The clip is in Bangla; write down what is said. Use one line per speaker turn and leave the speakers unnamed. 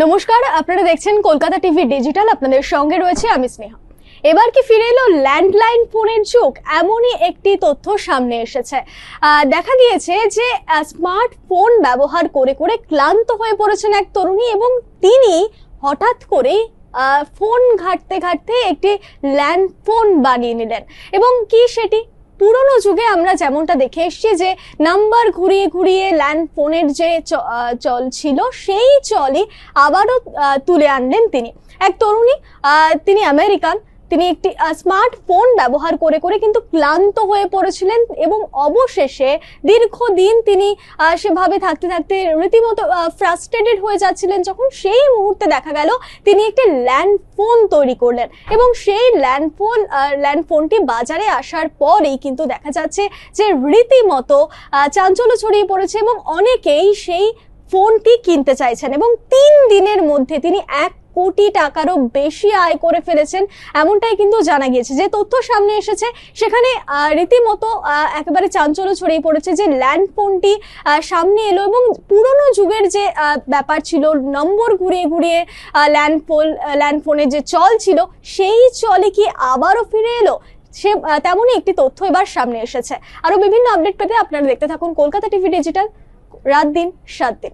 নমস্কার, আপনারা দেখছেন কলকাতা টিভি ডিজিটাল। আপনাদের সঙ্গে রয়েছে আমি স্নেহা। এবার কি ফিরে এলো ল্যান্ডলাইন ফোনের যুগ? এমনই একটি তথ্য সামনে এসেছে। দেখা গিয়েছে যে স্মার্টফোন ব্যবহার করে করে ক্লান্ত হয়ে পড়েছেন এক তরুণী এবং তিনি হঠাৎ করেই ফোন ঘাঁটতে ঘাঁটতে একটি ল্যান্ড ফোন বানিয়ে নিলেন। এবং কি সেটি? পুরোনো যুগে আমরা যেমনটা দেখে এসেছি যে নাম্বার ঘুরিয়ে ঘুরিয়ে ল্যান্ড ফোনের যে চল ছিল, সেই চলই আবারও তুলে আনলেন তিনি। এক তরুণী, তিনি আমেরিকান, তিনি একটি স্মার্টফোন ব্যবহার করে করে কিন্তু ক্লান্ত হয়ে পড়েছিলেন এবং অবশেষে দীর্ঘদিন তিনি সেভাবে থাকতে থাকতে রীতিমতো ফ্রাস্ট্রেটেড হয়ে যাচ্ছিলেন, যখন সেই মুহূর্তে দেখা গেল তিনি একটি ল্যান্ড ফোন তৈরি করলেন। এবং সেই ল্যান্ড ফোনটি বাজারে আসার পরেই কিন্তু দেখা যাচ্ছে যে রীতিমতো চাঞ্চল্য ছড়িয়ে পড়েছে এবং অনেকেই সেই ফোনটি কিনতে চাইছেন এবং 3 দিনের মধ্যে তিনি 1 কোটি টাকারও বেশি আয় করে ফেলেছেন, এমনটাই কিন্তু জানা গিয়েছে। যে তথ্য সামনে এসেছে সেখানে রীতিমতো একেবারে চাঞ্চল্য ছড়িয়ে পড়েছে যে ল্যান্ড ফোনটি সামনে এলো এবং পুরনো যুগের যে ব্যাপার ছিল, নম্বর ঘুরিয়ে ঘুরিয়ে ল্যান্ড ফোনের যে চল ছিল, সেই চলে কি আবারও ফিরে এলো? সে তেমনই একটি তথ্য এবার সামনে এসেছে। আরো বিভিন্ন আপডেট পেতে আপনারা দেখতে থাকুন কলকাতা টিভি ডিজিটাল, রাত দিন 7 দিন।